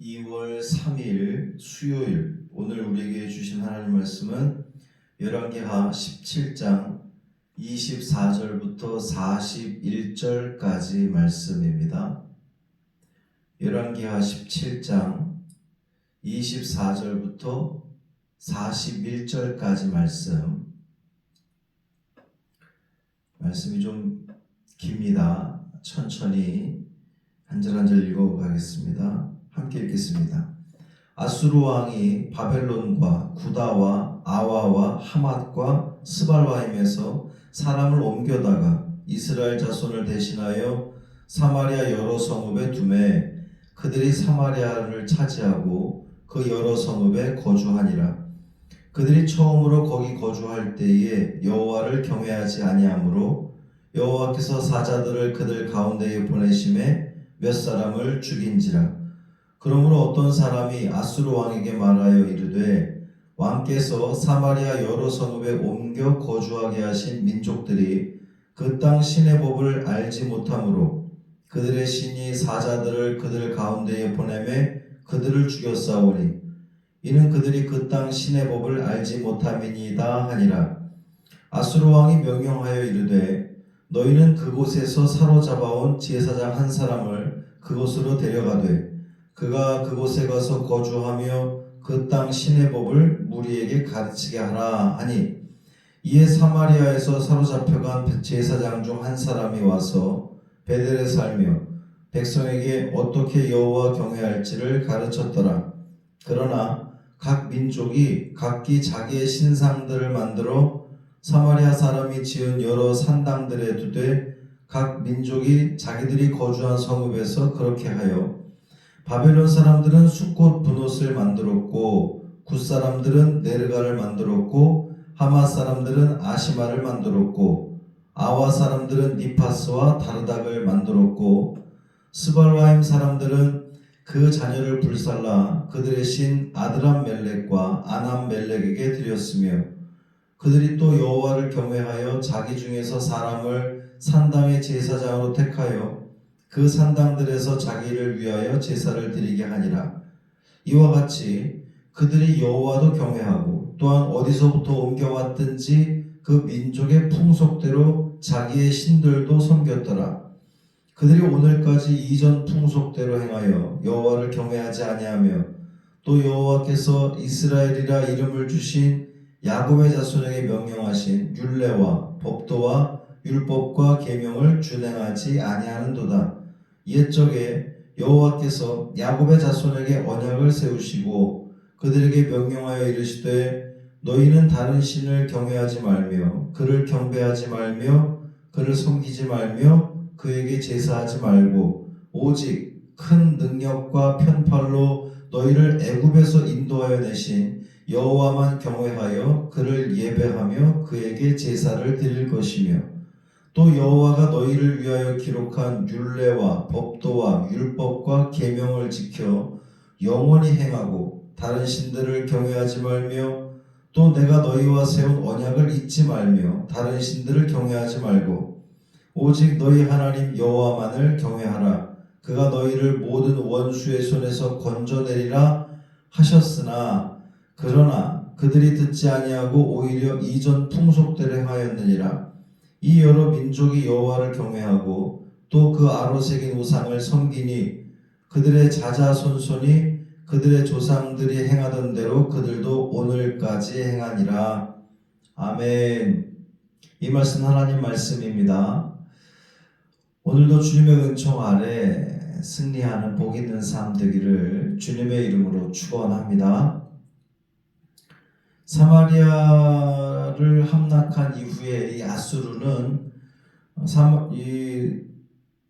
2월 3일 수요일, 오늘 우리에게 주신 하나님 말씀은 열왕기하 17장 24절부터 41절까지 말씀입니다. 열왕기하 17장 24절부터 41절까지 말씀이 좀 깁니다. 천천히 한 절 한 절 읽어가겠습니다. 함께 읽겠습니다. 아수르 왕이 바벨론과 구다와 아와와 하맛과 스발와임에서 사람을 옮겨다가 이스라엘 자손을 대신하여 사마리아 여러 성읍에 두매 그들이 사마리아를 차지하고 그 여러 성읍에 거주하니라. 그들이 처음으로 거기 거주할 때에 여호와를 경외하지 아니하므로 여호와께서 사자들을 그들 가운데에 보내심에 몇 사람을 죽인지라. 그러므로 어떤 사람이 아수르 왕에게 말하여 이르되 왕께서 사마리아 여러 성읍에 옮겨 거주하게 하신 민족들이 그 땅 신의 법을 알지 못하므로 그들의 신이 사자들을 그들 가운데에 보내매 그들을 죽였사오니 이는 그들이 그 땅 신의 법을 알지 못함이니이다 하니라. 아수르 왕이 명령하여 이르되 너희는 그곳에서 사로잡아온 제사장 한 사람을 그곳으로 데려가되 그가 그곳에 가서 거주하며 그 땅 신의 법을 무리에게 가르치게 하라 하니 이에 사마리아에서 사로잡혀간 제사장 중 한 사람이 와서 베델에 살며 백성에게 어떻게 여호와 경외할지를 가르쳤더라. 그러나 각 민족이 각기 자기의 신상들을 만들어 사마리아 사람이 지은 여러 산당들에 두되 각 민족이 자기들이 거주한 성읍에서 그렇게 하여 바벨론 사람들은 숫꽃 분옷을 만들었고 굿 사람들은 네르가를 만들었고 하맛 사람들은 아시마를 만들었고 아와 사람들은 니파스와 다르닥을 만들었고 스발와임 사람들은 그 자녀를 불살라 그들의 신 아드람 멜렉과 아남 멜렉에게 드렸으며 그들이 또 여호와를 경외하여 자기 중에서 사람을 산당의 제사장으로 택하여 그 산당들에서 자기를 위하여 제사를 드리게 하니라. 이와 같이 그들이 여호와도 경외하고 또한 어디서부터 옮겨왔든지 그 민족의 풍속대로 자기의 신들도 섬겼더라. 그들이 오늘까지 이전 풍속대로 행하여 여호와를 경외하지 아니하며 또 여호와께서 이스라엘이라 이름을 주신 야곱의 자손에게 명령하신 율례와 법도와 율법과 계명을 준행하지 아니하는도다. 옛적에 여호와께서 야곱의 자손에게 언약을 세우시고 그들에게 명령하여 이르시되 너희는 다른 신을 경외하지 말며 그를 경배하지 말며 그를 섬기지 말며 그에게 제사하지 말고 오직 큰 능력과 편팔로 너희를 애굽에서 인도하여 내신 여호와만 경외하여 그를 예배하며 그에게 제사를 드릴 것이며 또 여호와가 너희를 위하여 기록한 율례와 법도와 율법과 계명을 지켜 영원히 행하고 다른 신들을 경외하지 말며 또 내가 너희와 세운 언약을 잊지 말며 다른 신들을 경외하지 말고 오직 너희 하나님 여호와만을 경외하라. 그가 너희를 모든 원수의 손에서 건져내리라 하셨으나 그러나 그들이 듣지 아니하고 오히려 이전 풍속대로 행하였느니라. 이 여러 민족이 여호와를 경외하고 또 그 아로 새긴 우상을 섬기니 그들의 자자손손이 그들의 조상들이 행하던 대로 그들도 오늘까지 행하니라. 아멘. 이 말씀 하나님 말씀입니다. 오늘도 주님의 은총 아래 승리하는 복 있는 삶 되기를 주님의 이름으로 축원합니다. 사마리아를 함락한 이후에 이 아수르는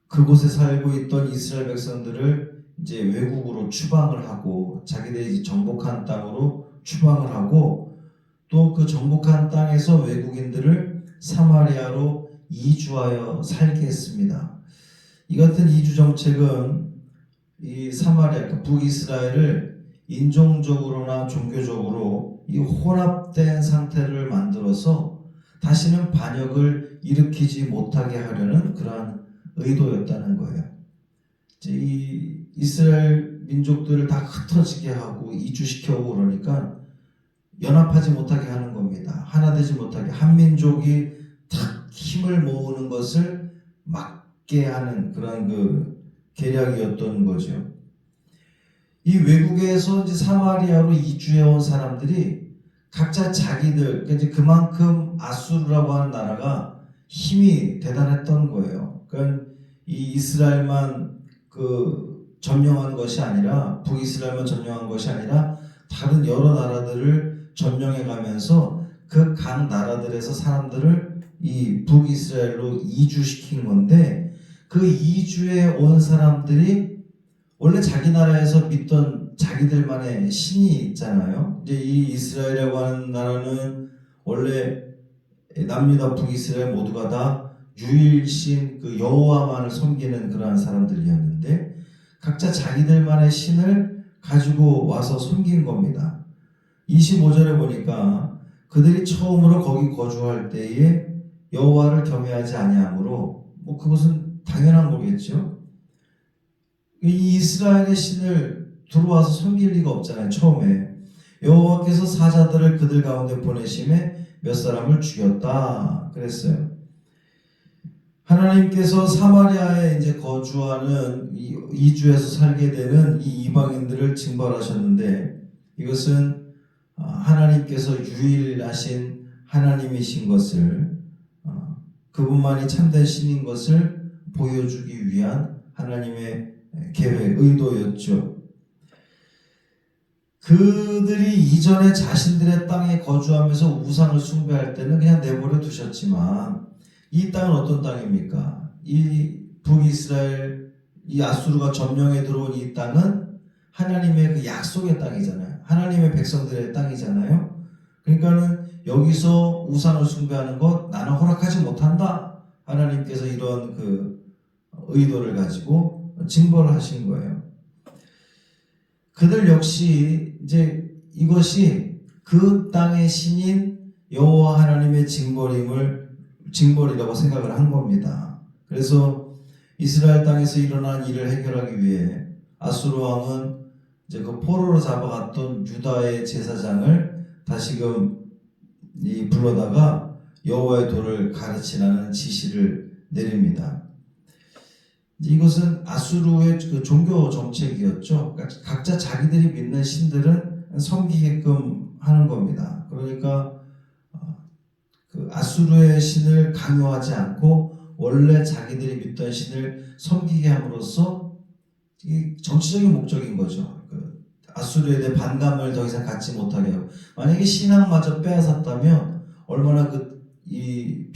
그곳에 살고 있던 이스라엘 백성들을 이제 외국으로 추방을 하고 자기들이 정복한 땅으로 추방을 하고 또 그 정복한 땅에서 외국인들을 사마리아로 이주하여 살게 했습니다. 이 같은 이주 정책은 이 사마리아, 북이스라엘을 인종적으로나 종교적으로 이 혼합된 상태를 만들어서 다시는 반역을 일으키지 못하게 하려는 그러한 의도였다는 거예요. 이 이스라엘 민족들을 다 흩어지게 하고 이주시켜오고 그러니까 연합하지 못하게 하는 겁니다. 하나 되지 못하게, 한 민족이 탁 힘을 모으는 것을 막게 하는 그런 그 계략이었던 거죠. 이 외국에서 이제 사마리아로 이주해 온 사람들이 각자 자기들, 이제 그만큼 아수르라고 하는 나라가 힘이 대단했던 거예요. 그러니까 이 이스라엘만 그 점령한 것이 아니라, 북이스라엘만 점령한 것이 아니라 다른 여러 나라들을 점령해 가면서 그 각 나라들에서 사람들을 이 북이스라엘로 이주시킨 건데, 그 이주해 온 사람들이 원래 자기 나라에서 믿던 자기들만의 신이 있잖아요. 이제 이 이스라엘이라고 하는 나라는 원래 남유다 북이스라엘 모두가 다 유일신 그 여호와만을 섬기는 그러한 사람들이었는데, 각자 자기들만의 신을 가지고 와서 섬긴 겁니다. 25절에 보니까 그들이 처음으로 거기 거주할 때에 여호와를 경외하지 아니하므로, 뭐 그것은 당연한 거겠죠. 이 이스라엘의 신을 들어와서 섬길 리가 없잖아요. 처음에 여호와께서 사자들을 그들 가운데 보내심에 몇 사람을 죽였다 그랬어요. 하나님께서 사마리아에 이제 거주하는 이주해서 살게 되는 이 이방인들을 징벌하셨는데, 이것은 하나님께서 유일하신 하나님이신 것을, 그분만이 참된 신인 것을 보여주기 위한 하나님의 계획, 의도였죠. 그들이 이전에 자신들의 땅에 거주하면서 우상을 숭배할 때는 그냥 내버려 두셨지만, 이 땅은 어떤 땅입니까? 이 북이스라엘, 이 아수르가 점령해 들어온 이 땅은 하나님의 그 약속의 땅이잖아요. 하나님의 백성들의 땅이잖아요. 그러니까는 여기서 우상을 숭배하는 것 나는 허락하지 못한다. 하나님께서 이런 그 의도를 가지고 징벌을 하신 거예요. 그들 역시 이제 이것이 그 땅의 신인 여호와 하나님의 징벌이라고 생각을 한 겁니다. 그래서 이스라엘 땅에서 일어난 일을 해결하기 위해 아수르 왕은 이제 그 포로로 잡아갔던 유다의 제사장을 다시금 불러다가 여호와의 도를 가르치라는 지시를 내립니다. 이것은 아수르의 그 종교 정책이었죠. 각자 자기들이 믿는 신들은 섬기게끔 하는 겁니다. 그러니까 그 아수르의 신을 강요하지 않고 원래 자기들이 믿던 신을 섬기게 함으로써 이 정치적인 목적인 거죠. 그 아수르에 대해 반감을 더 이상 갖지 못하게 하고, 만약에 신앙마저 빼앗았다면 얼마나 이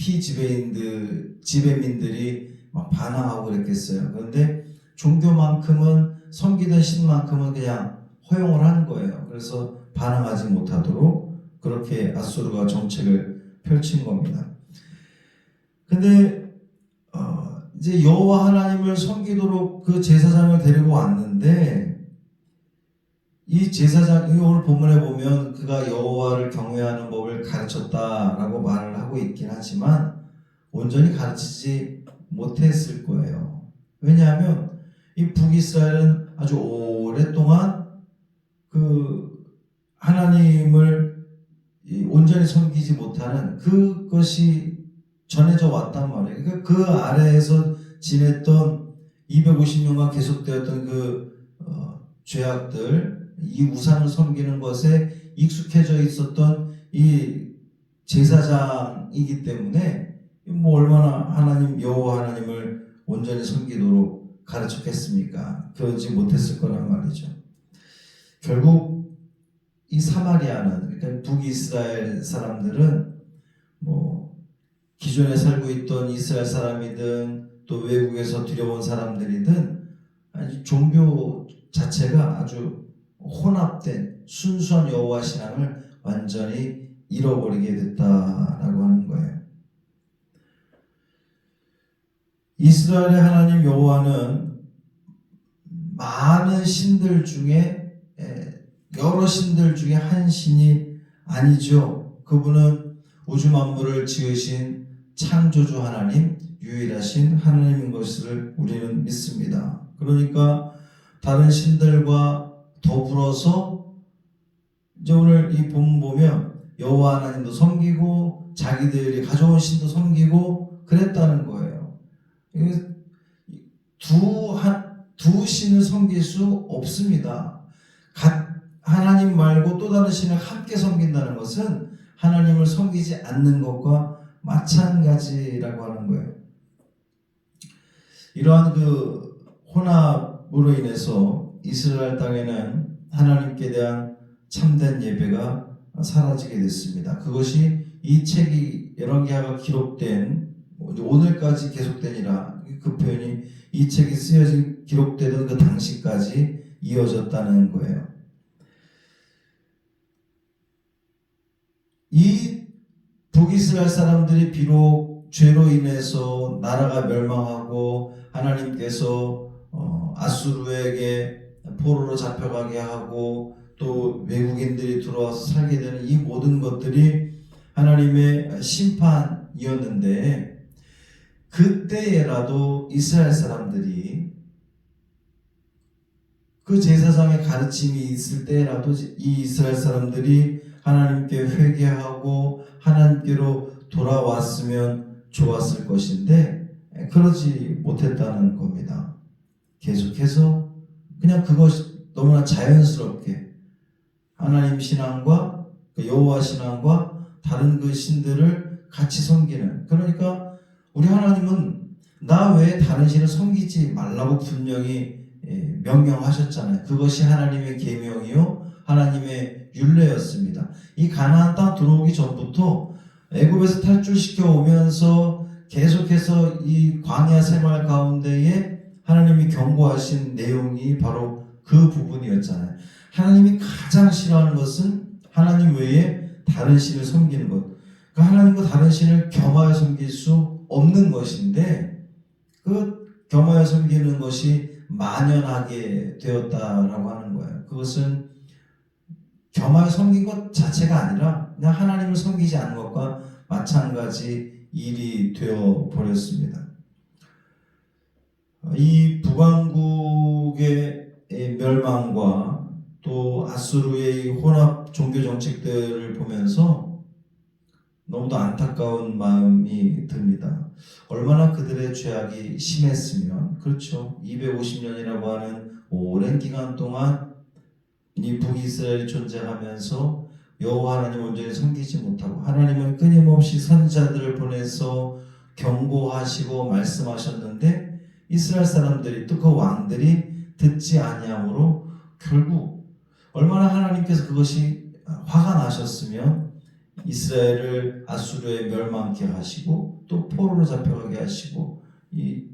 지배민들이 막 반항하고 그랬겠어요. 그런데 종교만큼은, 섬기던 신만큼은 그냥 허용을 하는 거예요. 그래서 반항하지 못하도록 그렇게 아수르가 정책을 펼친 겁니다. 근데 이제 여호와 하나님을 섬기도록 그 제사장을 데리고 왔는데, 이 제사장이 오늘 본문에 보면 그가 여호와를 경외하는 법을 가르쳤다라고 말을 하고 있긴 하지만 온전히 가르치지 못했을 거예요. 왜냐하면 이 북이스라엘은 아주 오랫동안 그 하나님을 온전히 섬기지 못하는 그것이 전해져 왔단 말이에요. 그러니까 그 아래에서 지냈던 250년간 계속되었던 그 죄악들, 이 우상을 섬기는 것에 익숙해져 있었던 이 제사장이기 때문에 뭐 얼마나 여호와 하나님을 온전히 섬기도록 가르쳤겠습니까? 그러지 못했을 거란 말이죠. 결국 이 사마리아는, 그러니까 북이스라엘 사람들은 뭐 기존에 살고 있던 이스라엘 사람이든 또 외국에서 들여온 사람들이든 아주 종교 자체가 아주 혼합된 순수한 여호와 신앙을 완전히 잃어버리게 됐다라고 하는 거예요. 이스라엘의 하나님 여호와는 많은 신들 중에, 여러 신들 중에 한 신이 아니죠. 그분은 우주 만물을 지으신 창조주 하나님, 유일하신 하나님인 것을 우리는 믿습니다. 그러니까 다른 신들과 더불어서 이제 오늘 이 본문 보면 여호와 하나님도 섬기고 자기들이 가져온 신도 섬기고 그랬다는 거예요. 두 신을 섬길 수 없습니다. 하나님 말고 또 다른 신을 함께 섬긴다는 것은 하나님을 섬기지 않는 것과 마찬가지라고 하는 거예요. 이러한 그 혼합으로 인해서 이스라엘 땅에는 하나님께 대한 참된 예배가 사라지게 됐습니다. 그것이 이 책이 열왕기하가 기록된 오늘까지 계속되니라, 그 표현이 이 책이 쓰여진 기록되던 그 당시까지 이어졌다는 거예요. 이 북이스라엘 사람들이 비록 죄로 인해서 나라가 멸망하고 하나님께서 아수르에게 포로로 잡혀가게 하고 또 외국인들이 들어와서 살게 되는 이 모든 것들이 하나님의 심판이었는데, 그때라도 이스라엘 사람들이 그 제사장의 가르침이 있을 때라도 이 이스라엘 사람들이 하나님께 회개하고 하나님께로 돌아왔으면 좋았을 것인데 그러지 못했다는 겁니다. 계속해서 그냥 그것이 너무나 자연스럽게 하나님 신앙과 여호와 신앙과 다른 그 신들을 같이 섬기는, 그러니까 우리 하나님은 나 외에 다른 신을 섬기지 말라고 분명히 명령하셨잖아요. 그것이 하나님의 계명이요 하나님의 율례였습니다. 이 가나안 땅 들어오기 전부터 애굽에서 탈출시켜 오면서 계속해서 이 광야 생활 가운데에 하나님이 경고하신 내용이 바로 그 부분이었잖아요. 하나님이 가장 싫어하는 것은 하나님 외에 다른 신을 섬기는 것. 그러니까 하나님과 다른 신을 겸하여 섬길 수 없는 것인데, 그 겸하여 섬기는 것이 만연하게 되었다라고 하는 거예요. 그것은 겸하여 섬긴 것 자체가 아니라 그냥 하나님을 섬기지 않는 것과 마찬가지 일이 되어 버렸습니다. 이 북왕국의 멸망과 또 아수르의 혼합 종교 정책들을 보면서 너무도 안타까운 마음이 듭니다. 얼마나 그들의 죄악이 심했으면, 그렇죠, 250년이라고 하는 오랜 기간 동안 이 북이스라엘이 존재하면서 여호와 하나님을 온전히 섬기지 못하고, 하나님은 끊임없이 선지자들을 보내서 경고하시고 말씀하셨는데 이스라엘 사람들이 또 그 왕들이 듣지 아니함으로 결국 얼마나 하나님께서 그것이 화가 나셨으면 이스라엘을 아수르에 멸망케 하시고 또 포로로 잡혀가게 하시고 이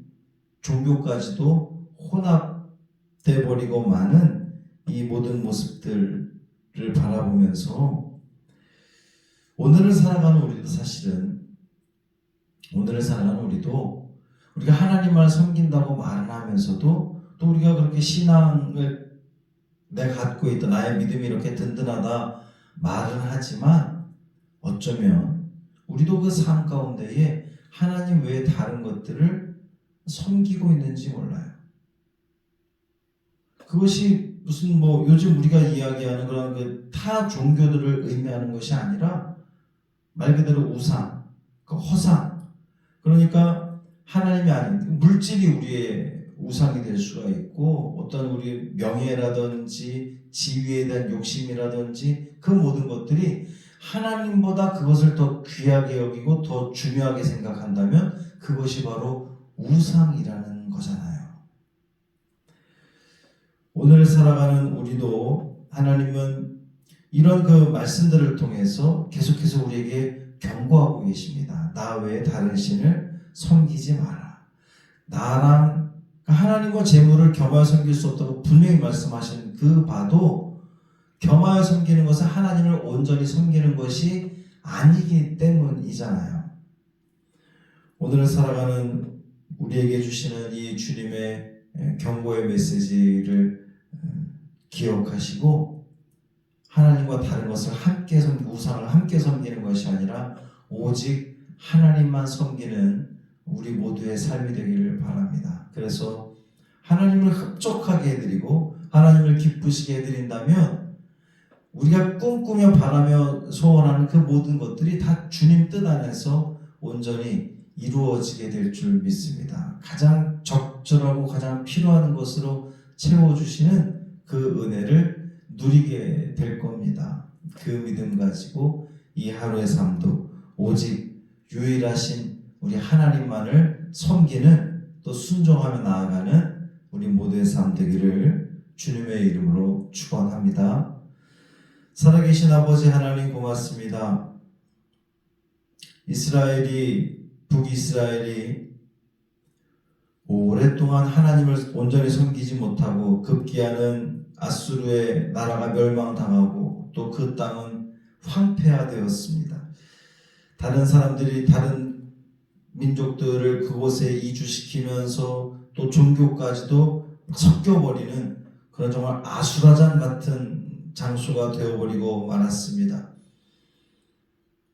종교까지도 혼합돼 버리고 마는 이 모든 모습들을 바라보면서 오늘을 살아가는 우리도 사실은, 오늘을 살아가는 우리도 우리가 하나님만 섬긴다고 말은 하면서도 또 우리가 그렇게 신앙을 내가 갖고 있다, 나의 믿음이 이렇게 든든하다 말은 하지만 어쩌면 우리도 그 삶 가운데에 하나님 외에 다른 것들을 섬기고 있는지 몰라요. 그것이 무슨 요즘 우리가 이야기하는 그런 그 타 종교들을 의미하는 것이 아니라 말 그대로 우상, 그 허상, 그러니까 하나님이 아닌 물질이 우리의 우상이 될 수가 있고, 어떤 우리 명예라든지 지위에 대한 욕심이라든지 그 모든 것들이 하나님보다 그것을 더 귀하게 여기고 더 중요하게 생각한다면 그것이 바로 우상이라는 거잖아요. 오늘 살아가는 우리도 하나님은 이런 그 말씀들을 통해서 계속해서 우리에게 경고하고 계십니다. 나 외에 다른 신을 섬기지 마라. 나랑 하나님과 재물을 겸하여 섬길 수 없다고 분명히 말씀하신 그 바도 겸하여 섬기는 것은 하나님을 온전히 섬기는 것이 아니기 때문이잖아요. 오늘 살아가는 우리에게 주시는 이 주님의 경고의 메시지를 기억하시고 하나님과 다른 것을 함께 섬기고 우상을 함께 섬기는 것이 아니라 오직 하나님만 섬기는 우리 모두의 삶이 되기를 바랍니다. 그래서 하나님을 흡족하게 해드리고 하나님을 기쁘시게 해드린다면 우리가 꿈꾸며 바라며 소원하는 그 모든 것들이 다 주님 뜻 안에서 온전히 이루어지게 될 줄 믿습니다. 가장 적절하고 가장 필요한 것으로 채워주시는 그 은혜를 누리게 될 겁니다. 그 믿음 가지고 이 하루의 삶도 오직 유일하신 우리 하나님만을 섬기는 또 순종하며 나아가는 우리 모두의 삶 되기를 주님의 이름으로 축원합니다. 살아계신 아버지 하나님 고맙습니다. 북이스라엘이 오랫동안 하나님을 온전히 섬기지 못하고 급기야는 아수르의 나라가 멸망당하고 또 그 땅은 황폐화되었습니다. 다른 사람들이 다른 민족들을 그곳에 이주시키면서 또 종교까지도 섞여버리는 그런 정말 아수라장 같은 장소가 되어버리고 말았습니다.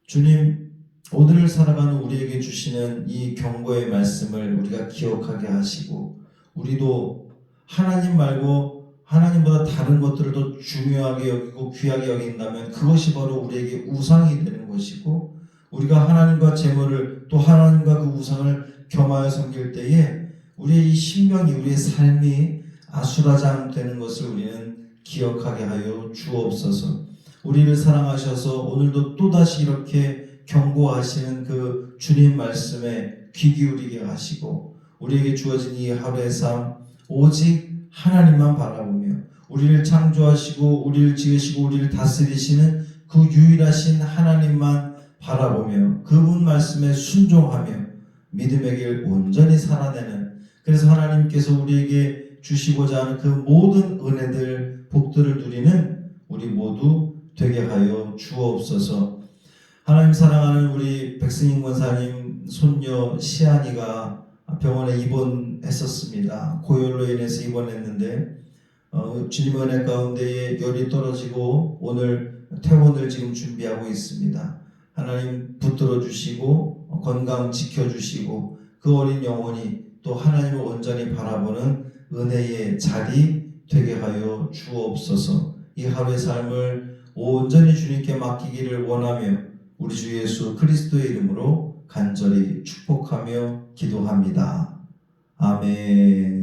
주님, 오늘을 살아가는 우리에게 주시는 이 경고의 말씀을 우리가 기억하게 하시고 우리도 하나님 말고 하나님보다 다른 것들을 더 중요하게 여기고 귀하게 여긴다면 그것이 바로 우리에게 우상이 되는 것이고 우리가 하나님과 재물을 또 하나님과 그 우상을 겸하여 섬길 때에 우리의 이 신명이 우리의 삶이 아수라장 되는 것을 우리는 기억하게 하여 주옵소서. 우리를 사랑하셔서 오늘도 또다시 이렇게 경고하시는 그 주님 말씀에 귀 기울이게 하시고 우리에게 주어진 이 하루의 삶 오직 하나님만 바라보며 우리를 창조하시고 우리를 지으시고 우리를 다스리시는 그 유일하신 하나님만 바라보며 그분 말씀에 순종하며 믿음의 길 온전히 살아내는 그래서 하나님께서 우리에게 주시고자 하는 그 모든 은혜들 복들을 누리는 우리 모두 되게 하여 주옵소서. 하나님 사랑하는 우리 백승인 권사님 손녀 시안이가 병원에 입원했었습니다. 고열로 인해서 입원했는데 주님의 은혜 가운데에 열이 떨어지고 오늘 퇴원을 지금 준비하고 있습니다. 하나님 붙들어 주시고 건강 지켜주시고 그 어린 영혼이 또 하나님을 온전히 바라보는 은혜의 자리 되게 하여 주옵소서. 이 하루의 삶을 온전히 주님께 맡기기를 원하며 우리 주 예수 그리스도의 이름으로 간절히 축복하며 기도합니다. 아멘.